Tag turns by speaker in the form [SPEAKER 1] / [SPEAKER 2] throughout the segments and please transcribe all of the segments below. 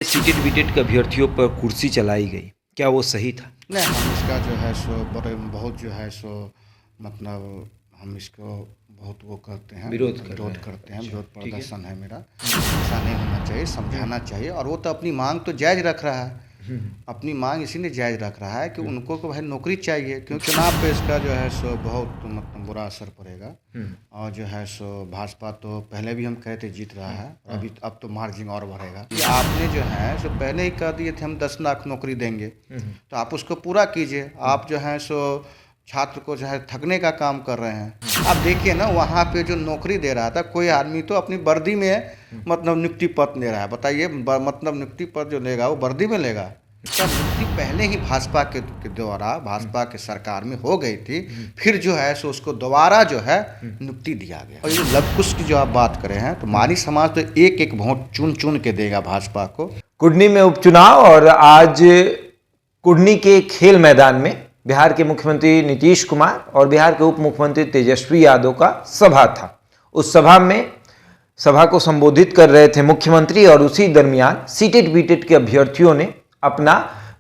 [SPEAKER 1] CTET बीटेट के अभ्यर्थियों पर कुर्सी चलाई गई, क्या वो सही था?
[SPEAKER 2] नहीं, हम इसका जो है सो बड़े बहुत जो है सो मतलब हम इसको बहुत वो करते हैं,
[SPEAKER 1] विरोध
[SPEAKER 2] विरोध करते हैं,
[SPEAKER 1] अच्छा,
[SPEAKER 2] विरोध
[SPEAKER 1] ठीक है।
[SPEAKER 2] प्रदर्शन है मेरा। ऐसा नहीं होना चाहिए, समझाना चाहिए। और वो तो अपनी मांग तो जायज़ रख रहा है, अपनी मांग इसीलिए जायज़ रख रहा है कि उनको को भाई नौकरी चाहिए, क्योंकि चुनाव पे इसका जो है सो बहुत मतलब बुरा असर पड़ेगा। और जो है सो भाजपा तो पहले भी हम कहे थे जीत रहा है, अभी अब तो मार्जिन और बढ़ेगा। कि आपने जो है सो पहले ही कह दिए थे हम 10 लाख नौकरी देंगे, तो आप उसको पूरा कीजिए। आप जो है सो छात्र को जो है ठगने का काम कर रहे हैं। आप देखिए ना, वहाँ पे जो नौकरी दे रहा था कोई आदमी तो अपनी वर्दी में मतलब नियुक्ति पत्र ले रहा है। बताइए, मतलब नियुक्ति पत्र जो लेगा वो वर्दी में लेगा? इसका नियुक्ति पहले ही भाजपा के द्वारा भाजपा के सरकार में हो गई थी, फिर जो है सो उसको दोबारा जो है नियुक्ति दिया गया। और ये लवकुश की जो आप बात करें हैं, तो मानी समाज तो एक एक वोट चुन चुन के देगा भाजपा को।
[SPEAKER 3] कुडनी में उपचुनाव और आज कुडनी के खेल मैदान में बिहार के मुख्यमंत्री नीतीश कुमार और बिहार के उप मुख्यमंत्री तेजस्वी यादव का सभा था। उस सभा में सभा को संबोधित कर रहे थे मुख्यमंत्री और उसी दरमियान सीटेट बीटेट के अभ्यर्थियों ने अपना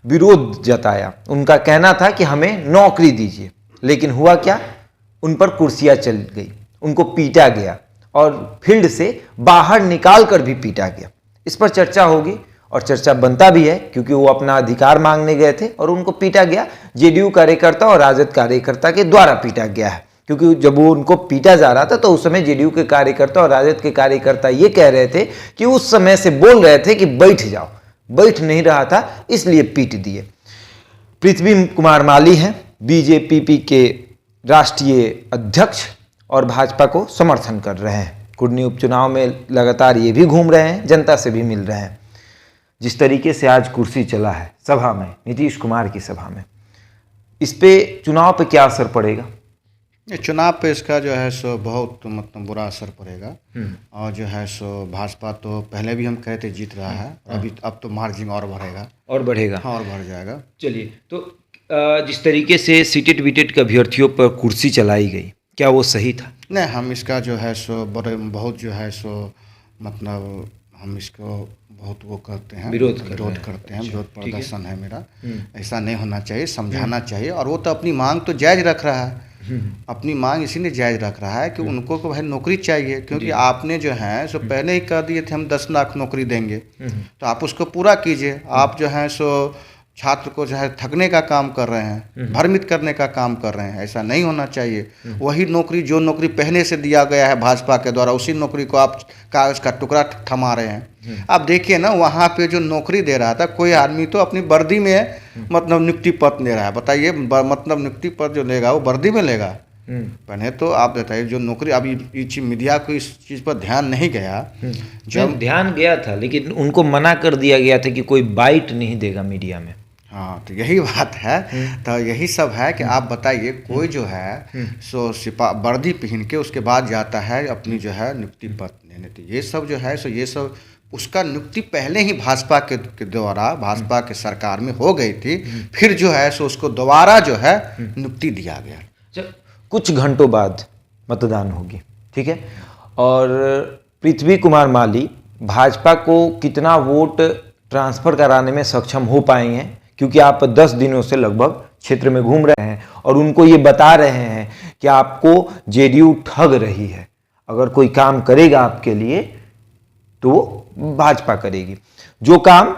[SPEAKER 3] विरोध जताया। उनका कहना था कि हमें नौकरी दीजिए, लेकिन हुआ क्या, उन पर कुर्सियां चल गई, उनको पीटा गया और फील्ड से बाहर निकाल कर भी पीटा गया। इस पर चर्चा होगी और चर्चा बनता भी है, क्योंकि वो अपना अधिकार मांगने गए थे और उनको पीटा गया। जेडीयू कार्यकर्ता और राजद कार्यकर्ता के द्वारा पीटा गया है, क्योंकि जब वो उनको पीटा जा रहा था तो उस समय जेडीयू के कार्यकर्ता और राजद के कार्यकर्ता ये कह रहे थे कि उस समय से बोल रहे थे कि बैठ जाओ, बैठ नहीं रहा था, इसलिए पीट दिए। पृथ्वी कुमार माली हैं बीजेपी के राष्ट्रीय अध्यक्ष और भाजपा को समर्थन कर रहे हैं। कुडनी उपचुनाव में लगातार ये भी घूम रहे हैं, जनता से भी मिल रहे हैं। जिस तरीके से आज कुर्सी चला है सभा में, नीतीश कुमार की सभा में, इस पे चुनाव पे क्या असर पड़ेगा?
[SPEAKER 2] चुनाव पे इसका जो है सो बहुत मतलब बुरा असर पड़ेगा। और जो है सो भाजपा तो पहले भी हम कहे थे जीत रहा है, अभी अब तो मार्जिन और बढ़ेगा,
[SPEAKER 1] और बढ़ेगा।
[SPEAKER 2] हाँ और बढ़ जाएगा।
[SPEAKER 1] चलिए, तो जिस तरीके से सीटेट बीटेट के अभ्यर्थियों पर कुर्सी चलाई गई, क्या वो सही था?
[SPEAKER 2] नहीं, हम इसका जो है सो बड़े बहुत जो है सो मतलब हम इसको बहुत वो करते हैं,
[SPEAKER 1] विरोध
[SPEAKER 2] करते हैं, विरोध
[SPEAKER 1] ठीक है।
[SPEAKER 2] प्रदर्शन है मेरा। ऐसा नहीं होना चाहिए, समझाना चाहिए। और वो तो अपनी मांग तो जायज़ रख रहा है, अपनी मांग इसीलिए जायज़ रख रहा है कि उनको को भाई नौकरी चाहिए, क्योंकि आपने जो है सो पहले ही कह दिए थे हम 10 लाख नौकरी देंगे, तो आप उसको पूरा कीजिए। आप जो है सो छात्र को जो है ठगने का काम कर रहे हैं, भ्रमित करने का काम कर रहे हैं। ऐसा नहीं होना चाहिए। वही नौकरी जो नौकरी पहले से दिया गया है भाजपा के द्वारा, उसी नौकरी को आप कागज़ का टुकड़ा थमा रहे हैं। आप देखिए ना, वहाँ पे जो नौकरी दे रहा था कोई आदमी तो अपनी वर्दी में मतलब नियुक्ति पत्र ले रहा है। बताइए, मतलब नियुक्ति पत्र जो लेगा वो वर्दी में लेगा? पहले तो आप बताइए, जो नौकरी अभी मीडिया को इस चीज़ पर ध्यान नहीं गया।
[SPEAKER 3] जब ध्यान गया था, लेकिन उनको मना कर दिया गया था कि कोई बाइट नहीं देगा मीडिया में।
[SPEAKER 2] हाँ, तो यही बात है। तो यही सब है कि आप बताइए, कोई जो है सो वर्दी पहन के उसके बाद जाता है अपनी जो है नियुक्ति पत्र लेने। तो ये सब जो है सो ये सब उसका नियुक्ति पहले ही भाजपा के द्वारा भाजपा के सरकार में हो गई थी, फिर जो है सो उसको दोबारा जो है नियुक्ति दिया गया।
[SPEAKER 3] कुछ घंटों बाद मतदान होगी, ठीक है, और पृथ्वी कुमार माली भाजपा को कितना वोट ट्रांसफर कराने में सक्षम हो पाएंगे, क्योंकि आप 10 दिनों से लगभग क्षेत्र में घूम रहे हैं और उनको ये बता रहे हैं कि आपको जेडीयू ठग रही है, अगर कोई काम करेगा आपके लिए तो वो भाजपा करेगी। जो काम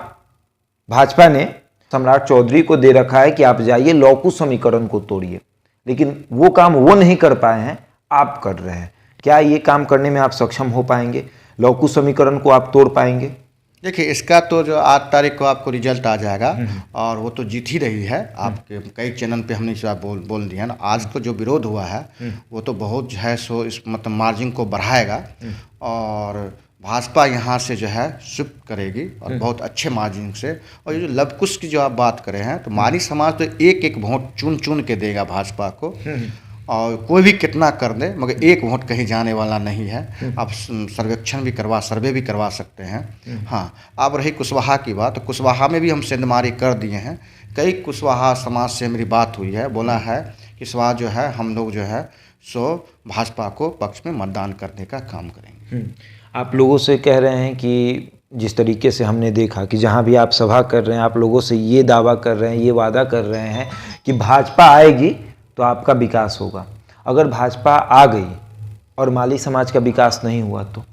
[SPEAKER 3] भाजपा ने सम्राट चौधरी को दे रखा है कि आप जाइए लौकु समीकरण को तोड़िए, लेकिन वो काम वो नहीं कर पाए हैं, आप कर रहे हैं। क्या ये काम करने में आप सक्षम हो पाएंगे? लौकु समीकरण को आप तोड़ पाएंगे?
[SPEAKER 2] देखिए, इसका तो जो 8 तारीख को आपको रिजल्ट आ जाएगा, और वो तो जीत ही रही है। आपके कई चैनल पे हमने इस बार बोल दिया ना। आज तो जो विरोध हुआ है वो तो बहुत जो है सो इस मतलब मार्जिन को बढ़ाएगा, और भाजपा यहाँ से जो है शिफ्ट करेगी और बहुत अच्छे मार्जिन से। और ये जो लवकुश की जो आप बात करें हैं, तो मानी समाज तो एक एक वोट चुन चुन के देगा भाजपा को, और कोई भी कितना कर दे मगर एक वोट कहीं जाने वाला नहीं है। आप सर्वेक्षण भी सर्वे भी करवा सकते हैं। हाँ, अब रही कुशवाहा की बात, तो कुशवाहा में भी हम सेंधमारी कर दिए हैं। कई कुशवाहा समाज से मेरी बात हुई है, बोला है कि इस बार जो है हम लोग जो है सो भाजपा को पक्ष में मतदान करने का काम करेंगे।
[SPEAKER 3] आप लोगों से कह रहे हैं कि जिस तरीके से हमने देखा कि जहाँ भी आप सभा कर रहे हैं, आप लोगों से ये दावा कर रहे हैं, ये वादा कर रहे हैं कि भाजपा आएगी तो आपका विकास होगा। अगर भाजपा आ गई और माली समाज का विकास नहीं हुआ तो?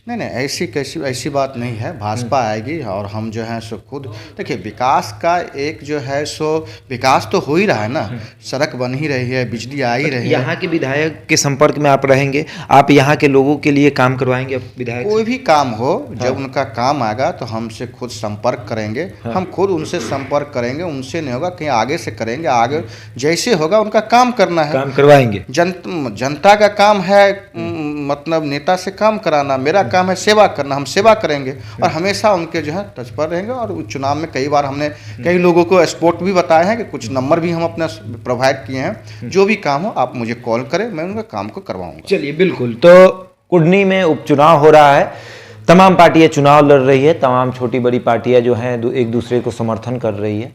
[SPEAKER 2] नहीं, ऐसी बात नहीं है। भाजपा आएगी और हम जो है सो खुद देखिए, विकास का एक जो है सो विकास तो हो ही रहा है ना, सड़क बन ही रही है, बिजली आ ही रही है।
[SPEAKER 3] यहाँ के विधायक के संपर्क में आप रहेंगे, आप यहाँ के लोगों के लिए काम करवाएंगे विधायक?
[SPEAKER 2] कोई भी काम हो, जब उनका काम आएगा तो हमसे खुद संपर्क करेंगे। हम खुद उनसे संपर्क करेंगे, उनसे नहीं होगा, कहीं आगे से करेंगे। आगे जैसे होगा उनका काम करना है,
[SPEAKER 3] काम करवाएंगे।
[SPEAKER 2] जनता का काम है मतलब नेता से काम कराना, मेरा काम है सेवा करना, हम सेवा करेंगे और हमेशा उनके जो है तत्पर रहेंगे। और चुनाव में कई बार हमने कई लोगों को स्पॉट भी बताए हैं कि कुछ नंबर भी हम अपना प्रोवाइड किए हैं। जो भी काम हो आप मुझे कॉल करें, मैं उनका काम को करवाऊंगा।
[SPEAKER 3] चलिए, बिल्कुल। तो कुडनी में उपचुनाव हो रहा है, तमाम पार्टियां चुनाव लड़ रही है, तमाम छोटी बड़ी पार्टियां जो हैं एक दूसरे को समर्थन कर रही है।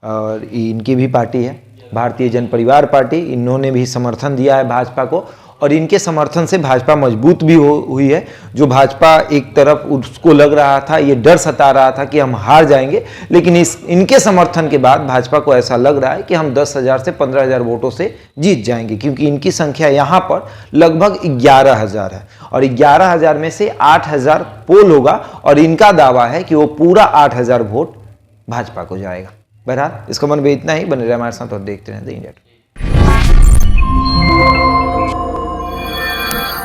[SPEAKER 3] और इनकी भी पार्टी है भारतीय जन परिवार पार्टी, इन्होंने भी समर्थन दिया है भाजपा को और इनके समर्थन से भाजपा मजबूत भी हुई है। जो भाजपा एक तरफ उसको लग रहा था, ये डर सता रहा था कि हम हार जाएंगे, लेकिन इनके समर्थन के बाद भाजपा को ऐसा लग रहा है कि हम 10,000 से 15,000 वोटों से जीत जाएंगे, क्योंकि इनकी संख्या यहाँ पर लगभग 11,000 है और 11,000 में से 8,000 पोल होगा और इनका दावा है कि वो पूरा 8,000 वोट भाजपा को जाएगा। बहरहाल इस खबर में इतना ही। बने रहे हमारे साथ और देखते रहें द इंडिया।